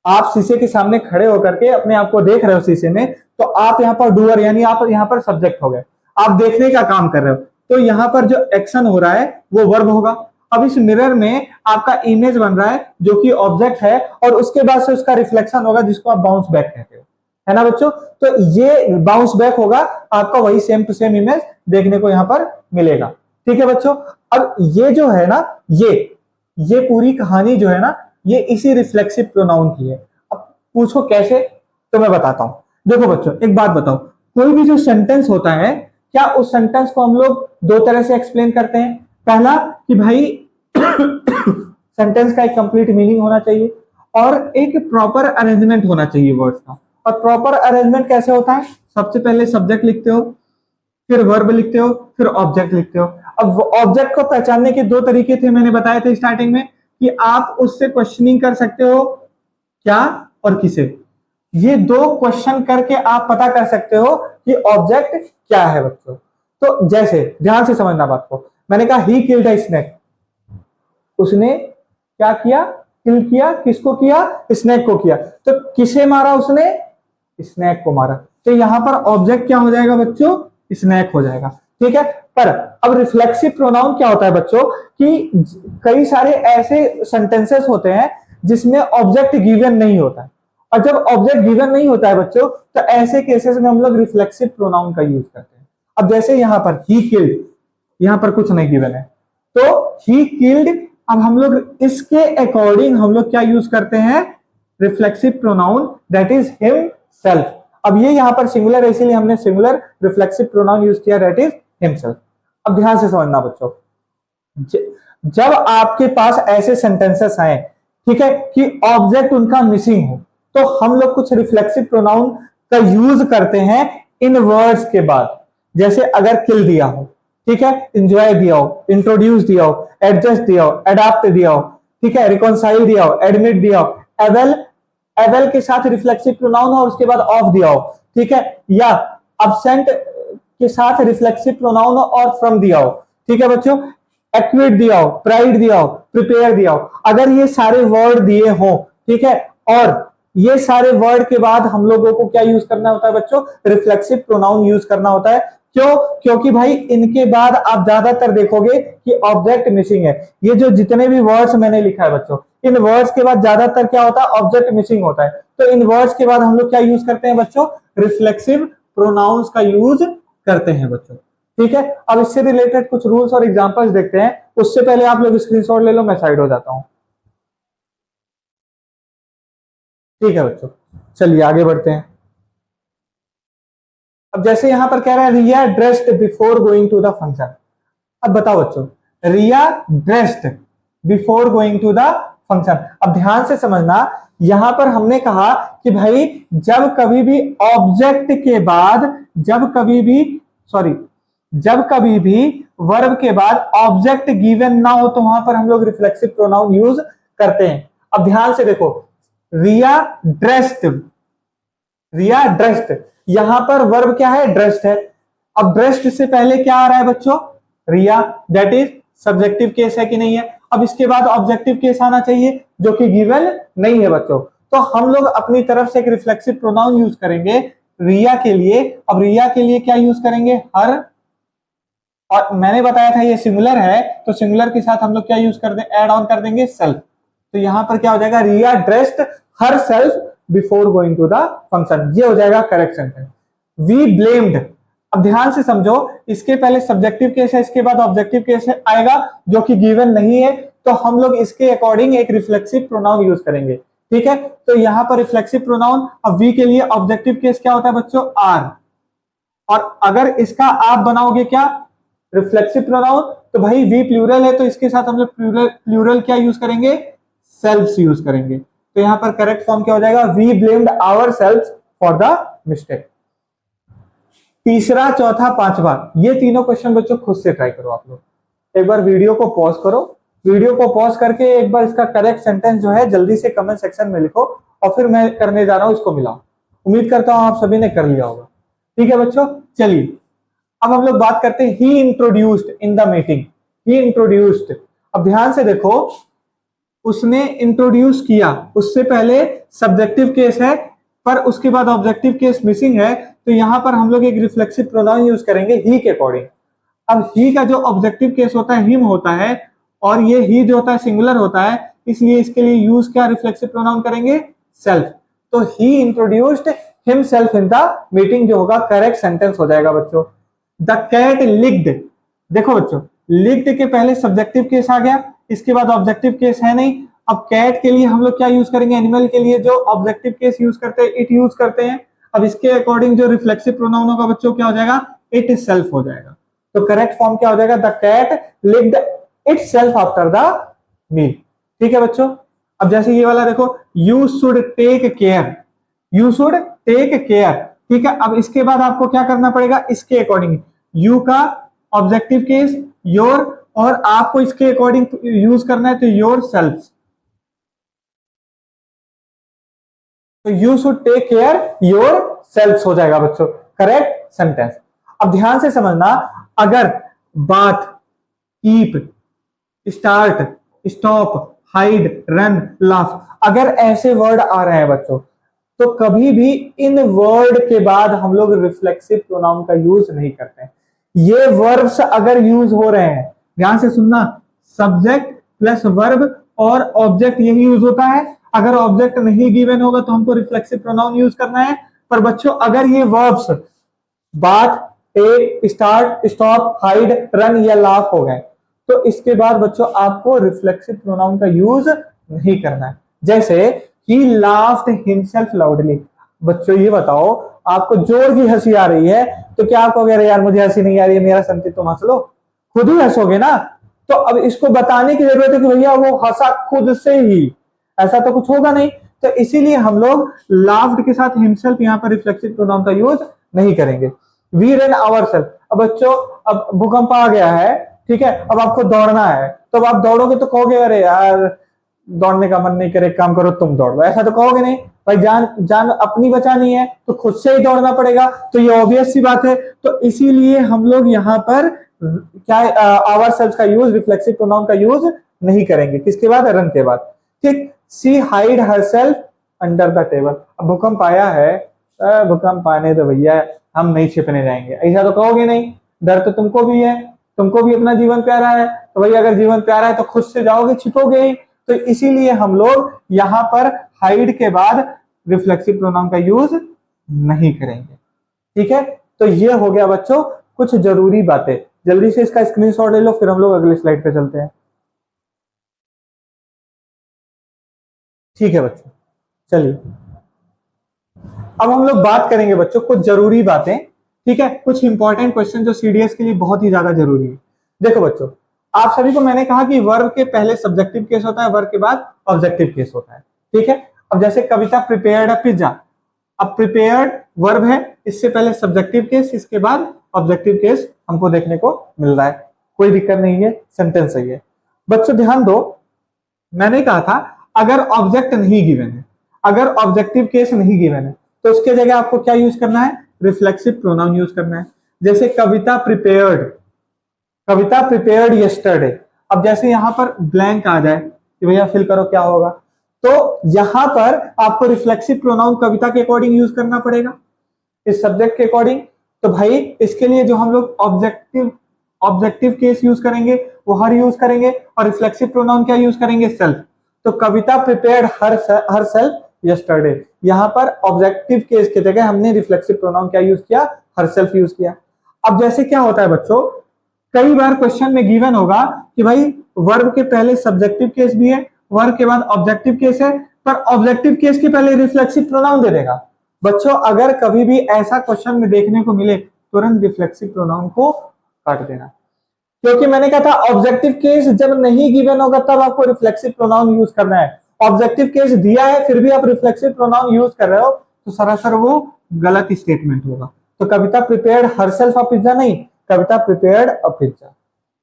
आप शीशे के सामने खड़े होकर के अपने आप को देख रहे हो शीशे में, तो आप यहाँ पर डूअर, यानी आप यहाँ पर सब्जेक्ट हो गए, आप देखने का काम कर रहे हो। तो यहाँ पर जो एक्शन हो रहा है वो वर्ब होगा। अब इस मिरर में आपका इमेज बन रहा है जो कि ऑब्जेक्ट है, और उसके बाद से उसका रिफ्लेक्शन होगा जिसको आप बाउंस बैक कहते हो, है ना बच्चों। तो ये बाउंस बैक होगा, आपका वही सेम टू सेम इमेज देखने को यहाँ पर मिलेगा। ठीक है बच्चों, अब ये जो है ना, ये पूरी कहानी जो है ना, ये इसी रिफ्लेक्सिव प्रोनाउन की है। अब पूछो कैसे, तो मैं बताता हूं। देखो बच्चों, एक बात बताओ, कोई भी जो सेंटेंस होता है, क्या उस सेंटेंस को हम लोग दो तरह से एक्सप्लेन करते हैं। पहला कि भाई सेंटेंस का एक कंप्लीट मीनिंग होना चाहिए, और एक प्रॉपर अरेंजमेंट होना चाहिए वर्ड्स का। और प्रॉपर अरेंजमेंट कैसे होता है, सबसे पहले सब्जेक्ट लिखते हो, फिर वर्ब लिखते हो, फिर ऑब्जेक्ट लिखते हो। अब ऑब्जेक्ट को पहचानने के दो तरीके थे, मैंने बताए थे स्टार्टिंग में, कि आप उससे क्वेश्चनिंग कर सकते हो, क्या और किसे। ये दो क्वेश्चन करके आप पता कर सकते हो कि ऑब्जेक्ट क्या है बच्चों। तो जैसे ध्यान से समझना बात को, मैंने कहा ही किल्ड अ स्नेक, उसने क्या किया, किल किया, किसको किया, स्नेक को किया। तो किसे मारा उसने, स्नेक को मारा। तो यहां पर ऑब्जेक्ट क्या हो जाएगा बच्चों, स्नेक हो जाएगा। ठीक है, पर अब रिफ्लेक्सिव प्रोनाउन क्या होता है बच्चों, कि कई सारे ऐसे सेंटेंसेस होते हैं जिसमें ऑब्जेक्ट गिवन नहीं होता है, और जब ऑब्जेक्ट गिवन नहीं होता है बच्चों, तो ऐसे केसेस में हम लोग रिफ्लेक्सिव प्रोनाउन का यूज करते हैं। अब जैसे यहां पर ही किल्ड, यहां पर कुछ नहीं गिवन है, तो ही किल्ड, अब हम लोग इसके अकॉर्डिंग हम लोग क्या यूज करते हैं, reflexive pronoun, that is himself. अब ये यहां पर सिंगुलर है, इसीलिए हमने सिंगुलर रिफ्लेक्सिव प्रोनाउन यूज किया, दैट इज हिमसेल्फ। अब ध्यान से समझना बच्चों, जब आपके पास ऐसे सेंटेंसेस आए, ठीक है, कि ऑब्जेक्ट उनका मिसिंग हो, तो हम लोग कुछ रिफ्लेक्सिव प्रोनाउन का यूज करते हैं इन वर्ड्स के बाद। जैसे अगर किल दिया हो, ठीक है, एंजॉय दिया हो, इंट्रोड्यूस दिया हो, एडजस्ट दिया हो, एडाप्ट दिया हो, ठीक है, रिकॉन्साइल दिया हो, एडमिट दिया हो, एवेल, एवेल के साथ रिफ्लेक्सिव प्रोनाउन हो और उसके बाद ऑफ दिया हो, ठीक है, या अब्सेंट के साथ रिफ्लेक्सिव प्रोनाउन हो और फ्रॉम दिया हो, ठीक है बच्चों, एक्विट दिया हो, प्राइड दिया हो, प्रिपेयर दिया हो। अगर ये सारे वर्ड दिए हो, ठीक है, और ये सारे वर्ड के बाद हम लोगों को क्या यूज करना होता है बच्चों, रिफ्लेक्सिव प्रोनाउन यूज करना होता है। क्यों, क्योंकि भाई इनके बाद आप ज्यादातर देखोगे कि ऑब्जेक्ट मिसिंग है। ये जो जितने भी वर्ड्स मैंने लिखा है बच्चों, इन वर्ड्स के बाद ज्यादातर क्या होता है, ऑब्जेक्ट मिसिंग होता है। तो इन वर्ड्स के बाद हम लोग क्या यूज करते हैं बच्चों, रिफ्लेक्सिव प्रोनाउंस का यूज करते हैं बच्चों। ठीक है, अब इससे रिलेटेड कुछ रूल्स और एग्जांपल्स देखते हैं। उससे पहले आप लोग स्क्रीनशॉट ले लो, मैं साइड हो जाता हूं। ठीक है बच्चों, चलिए आगे बढ़ते हैं। अब जैसे यहां पर कह रहा है Riya dressed before going to the function. अब बताओ बच्चों, Riya dressed before going to the function. अब ध्यान से समझना, यहां पर हमने कहा कि भाई जब कभी भी ऑब्जेक्ट के बाद, जब कभी भी, सॉरी, जब कभी भी वर्ब के बाद ऑब्जेक्ट गिवन ना हो तो वहां पर हम लोग रिफ्लेक्सिव प्रोनाउन यूज करते हैं। अब ध्यान से देखो, रिया ड्रेस्ड, रिया ड्रेस्ड, यहां पर वर्ब क्या है, ड्रेस्ड है। अब ड्रेस्ड से पहले क्या आ रहा है बच्चों, रिया, दैट इज सब्जेक्टिव केस है कि नहीं है। अब इसके बाद ऑब्जेक्टिव केस आना चाहिए जो कि गिवन नहीं है बच्चों। तो हम लोग अपनी तरफ से एक रिफ्लेक्सिव प्रोनाउन यूज करेंगे रिया के लिए। अब रिया के लिए क्या यूज करेंगे, हर, और मैंने बताया था ये सिंगुलर है तो सिंगुलर के साथ हम लोग क्या यूज कर दे, ऐड ऑन कर देंगे सेल्फ। तो यहां पर क्या हो जाएगा, Riya dressed herself before going to the function, ये हो जाएगा करेक्ट सेंटेंस। वी ब्लेम्ड, अब ध्यान से समझो, इसके पहले सब्जेक्टिव केस है, इसके बाद ऑब्जेक्टिव केस आएगा जो कि गिवन नहीं है, तो हम लोग इसके अकॉर्डिंग एक रिफ्लेक्सिव प्रोनाउन यूज करेंगे। ठीक है, तो यहां पर रिफ्लेक्सिव प्रोनाउन, अब वी के लिए ऑब्जेक्टिव केस क्या होता है बच्चों, आर, और अगर इसका आप बनाओगे क्या, रिफ्लेक्सिव प्रोनाउन, तो भाई वी प्लूरल है तो इसके साथ हम लोग प्लूरल क्या यूज करेंगे, सेल्फ्स यूज करेंगे। तो यहां पर करेक्ट फॉर्म क्या हो जाएगा, we blamed ourselves for the mistake. तीसरा, चौथा, पांचवा, ये तीनों क्वेश्चन बच्चों खुद से ट्राई करो आप लोग। एक बार वीडियो को पॉज करो, वीडियो को पॉज करके एक बार इसका करेक्ट सेंटेंस जो है जल्दी से कमेंट सेक्शन में लिखो, और फिर मैं करने जा रहा हूं इसको मिलाओ। उम्मीद करता हूं आप सभी ने कर लिया होगा। ठीक है बच्चों, चलिए अब हम लोग बात करते हैं he introduced in the meeting. He introduced, अब ध्यान से देखो, उसने इंट्रोड्यूस किया, उससे पहले सब्जेक्टिव केस है पर उसके बाद ऑब्जेक्टिव केस मिसिंग है, तो यहां पर हम लोग एक रिफ्लेक्सिव प्रोनाउन यूज करेंगे ही के अकॉर्डिंग। अब ही का जो ऑब्जेक्टिव केस होता है हिम होता है, और ये ही जो होता है सिंगुलर होता है, इसलिए इसके लिए यूज क्या रिफ्लेक्सिव प्रोनाउन करेंगे, सेल्फ। तो he introduced himself in the meeting जो होगा करेक्ट सेंटेंस हो जाएगा बच्चों। द कैट लिक्ड, देखो बच्चों, लिक्ड के पहले सब्जेक्टिव केस आ गया, इसके बाद ऑब्जेक्टिव केस है नहीं। अब कैट के लिए हम लोग क्या यूज करेंगे, एनिमल के लिए जो ऑब्जेक्टिव केस यूज करते हैं, इट यूज करते हैं। अब इसके अकॉर्डिंग जो रिफ्लेक्सिव प्रोनाउन होगा बच्चों क्या हो जाएगा, इट सेल्फ हो जाएगा। तो करेक्ट फॉर्म क्या हो जाएगा, the cat licked itself after the meal. ठीक है बच्चों, अब जैसे ये वाला देखो, you should take care, you should take care. ठीक है, अब इसके बाद आपको क्या करना पड़ेगा, इसके अकॉर्डिंग यू का ऑब्जेक्टिव केस योर, और आपको इसके अकॉर्डिंग यूज करना है तो योर सेल्फ। तो you should take care yourself हो जाएगा बच्चों करेक्ट सेंटेंस। अब ध्यान से समझना, अगर बात, keep, start, stop, hide, run, laugh, अगर ऐसे वर्ड आ रहे हैं बच्चों, तो कभी भी इन वर्ड के बाद हम लोग रिफ्लेक्सिव प्रोनाउन का यूज नहीं करते हैं। ये वर्ब्स अगर यूज हो रहे हैं, ध्यान से सुनना, सब्जेक्ट प्लस वर्ब और ऑब्जेक्ट यही यूज होता है। अगर ऑब्जेक्ट नहीं गिवन होगा तो हमको रिफ्लेक्सिव प्रोनाउन यूज करना है। पर बच्चों अगर ये वर्ब्स बात, take, start, stop, hide, run या लाफ हो गए, तो इसके बाद बच्चों आपको रिफ्लेक्सिव प्रोनाउन का यूज नहीं करना है। जैसे ही लाफ्ड हिमसेल्फ लाउडली, बच्चों ये बताओ, आपको जोर की हंसी आ रही है तो क्या आप कहोगे यार मुझे हंसी नहीं आ रही है, मेरा संति तुम हंस लो, खुद ही हंसोगे ना। तो अब इसको बताने की जरूरत है कि भैया वो हंसा खुद से ही, ऐसा तो कुछ होगा नहीं। तो इसीलिए हम लोग लाफ्ड के साथ हिमसेल्फ यहाँ पर रिफ्लेक्सिव प्रोनाउन का यूज नहीं करेंगे। वी रन आवरसेल्फ, अब बच्चों अब भूकंप आ गया है, ठीक है, अब आपको दौड़ना है, तो अब आप दौड़ोगे तो कहोगे अरे यार दौड़ने का मन नहीं करे, काम करो तुम दौड़ लो, ऐसा तो कहोगे नहीं भाई, जान जान अपनी बचानी है तो खुद से ही दौड़ना पड़ेगा। तो ये ऑब्वियस सी बात है। तो इसीलिए हम लोग यहाँ पर क्या आवरसेल्फ का यूज, रिफ्लेक्सिव प्रोनाउन का यूज नहीं करेंगे। किसके बाद, रन के बाद। ठीक, she hide herself under the table, अब भूकंप आया है, भूकंप आने तो भैया हम नहीं छिपने जाएंगे, ऐसा तो कहोगे नहीं, डर तो तुमको भी है, तुमको भी अपना जीवन प्यारा है, तो भैया अगर जीवन प्यारा है तो खुद से जाओगे, छिपोगे ही। तो इसीलिए हम लोग यहाँ पर हाइड के बाद रिफ्लेक्सिव प्रोनाउन का यूज नहीं करेंगे। ठीक है, तो ये हो गया बच्चों कुछ जरूरी बातें। जल्दी से इसका स्क्रीनशॉट ले लो, फिर हम लोग अगले स्लाइड पे चलते हैं। ठीक है बच्चों, चलिए अब हम लोग बात करेंगे बच्चों कुछ जरूरी बातें। ठीक है, कुछ इंपॉर्टेंट क्वेश्चन जो सीडीएस के लिए बहुत ही ज्यादा जरूरी है। देखो बच्चों, आप सभी को मैंने कहा कि वर्ब के पहले सब्जेक्टिव केस होता है, वर्ब के बाद ऑब्जेक्टिव केस होता है। ठीक है, अब जैसे कविता प्रिपेयर्ड अ पिज्जा, अब प्रिपेयर्ड वर्ब है, इससे पहले सब्जेक्टिव केस, इसके बाद ऑब्जेक्टिव केस हमको देखने को मिल रहा है, कोई दिक्कत नहीं है, सेंटेंस सही है। बच्चों ध्यान दो, मैंने कहा था अगर ऑब्जेक्ट नहीं गिवन है, अगर ऑब्जेक्टिव केस नहीं गिवन है तो उसके जगह आपको क्या यूज करना है, रिफ्लेक्सिव प्रोनाउन यूज करना है। जैसे कविता प्रिपेयर्ड यस्टरडे। अब जैसे यहां पर ब्लैंक आ जाए कि भैया फिल करो क्या होगा, तो यहां पर आपको रिफ्लेक्सिव प्रोनाउन कविता के अकॉर्डिंग यूज करना पड़ेगा, इस सब्जेक्ट के अकॉर्डिंग। तो भाई इसके लिए जो हम लोग ऑब्जेक्टिव केस यूज करेंगे वो हर यूज करेंगे, और रिफ्लेक्सिव प्रोनाउन क्या यूज करेंगे, सेल्फ। तो कविता प्रिपेयर्ड हर सेल्फ यस्टरडे, यहां पर ऑब्जेक्टिव केस की जगह हमने रिफ्लेक्सिव प्रोनाउन क्या यूज किया, हर सेल्फ यूज किया। अब जैसे क्या होता है बच्चों, कई बार क्वेश्चन में गिवन होगा कि भाई वर्ब के पहले सब्जेक्टिव केस भी है, वर्ब के बाद ऑब्जेक्टिव केस है, पर ऑब्जेक्टिव केस के पहले रिफ्लेक्सिव प्रोनाउन दे देगा। बच्चों अगर कभी भी ऐसा क्वेश्चन में देखने को मिले, तुरंत रिफ्लेक्सिव प्रोनाउन को काट देना, क्योंकि मैंने कहा था ऑब्जेक्टिव केस जब नहीं गिवन होगा तब आपको रिफ्लेक्सिव प्रोनाउन यूज करना है। ऑब्जेक्टिव केस दिया है फिर भी आप रिफ्लेक्सिव प्रोनाउन यूज कर रहे हो तो सरासर वो गलत स्टेटमेंट होगा। तो कविता प्रिपेयर्ड हरसेल्फ अ पिज्जा नहीं, कविता प्रिपेयर्ड अ पिज्जा।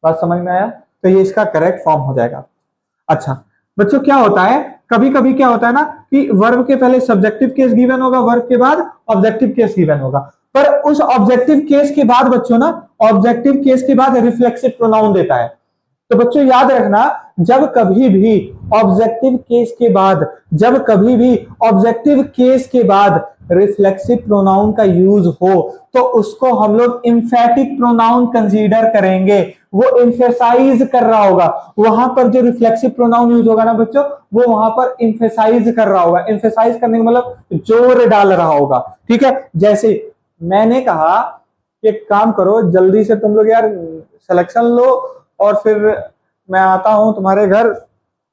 बात समझ में आया? तो ये इसका करेक्ट फॉर्म हो जाएगा। अच्छा बच्चों क्या होता है, कभी कभी क्या होता है ना कि वर्ब के पहले सब्जेक्टिव केस गिवन होगा, वर्ब के बाद ऑब्जेक्टिव केस गिवन होगा, पर उस ऑब्जेक्टिव केस के बाद बच्चों ना, ऑब्जेक्टिव केस के बाद रिफ्लेक्सिव प्रोनाउन देता है। तो बच्चों याद रखना, जब कभी भी ऑब्जेक्टिव केस के बाद रिफ्लेक्सिव प्रोनाउन का यूज हो तो उसको हम लोग इंफेटिक प्रोनाउन कंसीडर करेंगे। वो एम्फेसाइज कर रहा होगा, वहां पर जो रिफ्लेक्सिव प्रोनाउन यूज होगा ना बच्चों, वो वहां पर एम्फेसाइज कर रहा होगा। एम्फेसाइज करने का मतलब जोर डाल रहा होगा, ठीक है। जैसे मैंने कहा कि एक काम करो, जल्दी से तुम लोग यार सिलेक्शन लो और फिर मैं आता हूं तुम्हारे घर,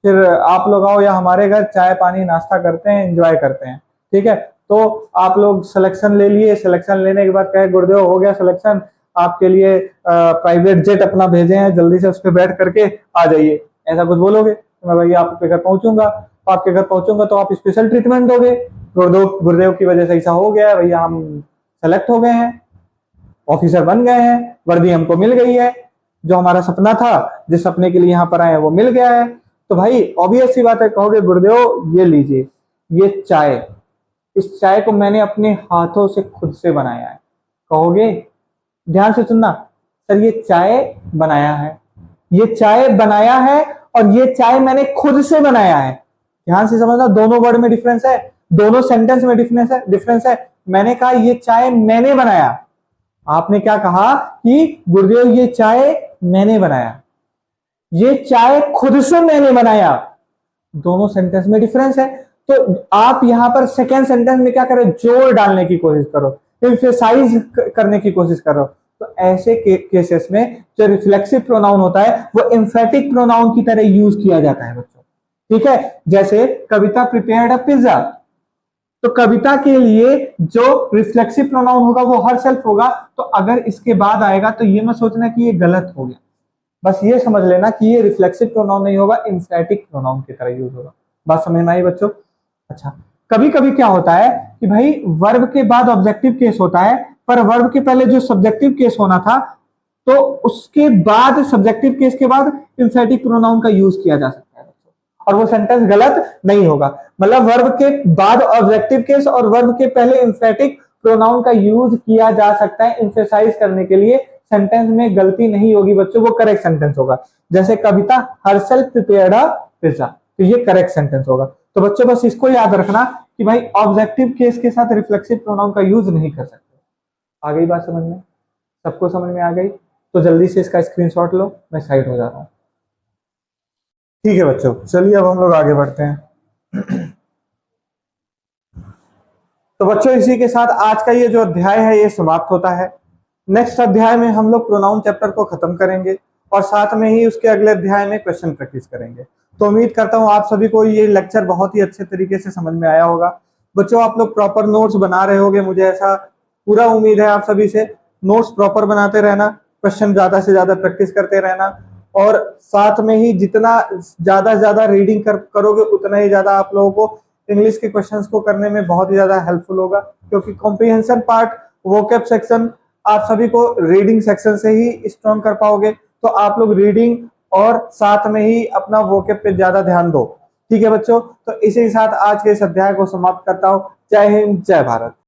फिर आप लोग आओ या हमारे घर, चाय पानी नाश्ता करते हैं, एंजॉय करते हैं, ठीक है। तो आप लोग सिलेक्शन ले लिए, सिलेक्शन लेने के बाद कहे गुरुदेव हो गया सिलेक्शन, आपके लिए प्राइवेट जेट अपना भेजे हैं, जल्दी से उस पर बैठ करके आ जाइए, ऐसा कुछ बोलोगे तो मैं भैया आपके घर पहुंचूंगा, तो आपके घर पहुंचूंगा तो आप स्पेशल ट्रीटमेंट दोगे, गुरुदेव की वजह से ऐसा हो गया है भैया, हम सेलेक्ट हो गए हैं, ऑफिसर बन गए हैं, वर्दी हमको मिल गई है, जो हमारा सपना था, जिस सपने के लिए यहाँ पर आए वो मिल गया है। तो भाई ऑब्वियस सी बात है, कहोगे गुरुदेव ये लीजिए, ये चाय, इस चाय को मैंने अपने हाथों से खुद से बनाया है। कहोगे, ध्यान से सुनना, सर ये चाय बनाया है, ये चाय बनाया है और ये चाय मैंने खुद से बनाया है। ध्यान से समझना, दोनों वर्ड में डिफरेंस है, दोनों सेंटेंस में डिफरेंस है। मैंने कहा ये चाय मैंने बनाया, आपने क्या कहा कि गुरुदेव ये चाय मैंने बनाया, ये चाय खुद से मैंने बनाया, दोनों सेंटेंस में डिफरेंस है। तो आप यहां पर सेकेंड सेंटेंस में क्या करो, जोर डालने की कोशिश करो, एम्फेसाइज करने की कोशिश करो। तो ऐसे केसेस में जो रिफ्लेक्सिव प्रोनाउन होता है वो एम्फेटिक प्रोनाउन की तरह यूज किया जाता है बच्चों, ठीक है। जैसे कविता प्रिपेयर्ड अ पिज्जा, तो कविता के लिए जो रिफ्लेक्सिव प्रोनाउन होगा वो हर सेल्फ होगा, तो अगर इसके बाद आएगा तो ये मत सोचना कि ये गलत हो गया, बस ये समझ लेना कि ये रिफ्लेक्सिव प्रोनाउन नहीं होगा, एम्फेटिक प्रोनाउन की तरह यूज होगा। बात समझ में आई बच्चों? अच्छा कभी कभी क्या होता है कि भाई वर्ब के बाद ऑब्जेक्टिव केस होता है, पर वर्ब के पहले जो सब्जेक्टिव केस होना था तो उसके बाद सब्जेक्टिव केस के बाद एम्फेटिक प्रोनाउन का यूज किया जा सकता है और वो सेंटेंस गलत नहीं होगा। मतलब वर्ब के बाद ऑब्जेक्टिव केस और वर्ब के पहले एम्फेटिक प्रोनाउन का यूज किया जा सकता है एम्फेसाइज करने के लिए, सेंटेंस में गलती नहीं होगी बच्चों, वो करेक्ट सेंटेंस होगा। जैसे कविता हरसेल्फ प्रिपेयर्ड अ पिज्जा, तो ये करेक्ट सेंटेंस होगा। तो बच्चों बस इसको याद रखना कि भाई ऑब्जेक्टिव केस के साथ रिफ्लेक्सिव प्रोनाउन का यूज नहीं कर सकते। आ गई बात समझ में? सबको समझ में आ गई? तो जल्दी से इसका स्क्रीनशॉट लो, मैं साइड हो जा रहा हूं। ठीक है बच्चों, चलिए अब हम लोग आगे बढ़ते हैं। तो बच्चों इसी के साथ आज का ये जो अध्याय है ये समाप्त होता है। नेक्स्ट अध्याय में हम लोग प्रोनाउन चैप्टर को खत्म करेंगे और साथ में ही उसके अगले अध्याय में क्वेश्चन प्रैक्टिस करेंगे। तो उम्मीद करता हूँ आप सभी को ये लेक्चर बहुत ही अच्छे तरीके से समझ में आया होगा। बच्चों आप लोग प्रॉपर नोट्स बना रहे होगे, मुझे ऐसा पूरा उम्मीद है। आप सभी से नोट्स प्रॉपर बनाते रहना, क्वेश्चन ज्यादा से ज्यादा प्रैक्टिस करते रहना, और साथ में ही जितना ज्यादा से ज्यादा रीडिंग करोगे उतना ही ज्यादा आप लोगों को इंग्लिश के क्वेश्चंस को करने में बहुत ही ज्यादा हेल्पफुल होगा, क्योंकि कॉम्प्रिहेंशन पार्ट, वोकैब सेक्शन आप सभी को रीडिंग सेक्शन से ही स्ट्रॉन्ग कर पाओगे। तो आप लोग रीडिंग और साथ में ही अपना वोकैब पे ज्यादा ध्यान दो। ठीक है बच्चों, तो इसी के साथ आज के इस अध्याय को समाप्त करता हूँ। जय हिंद, जय भारत।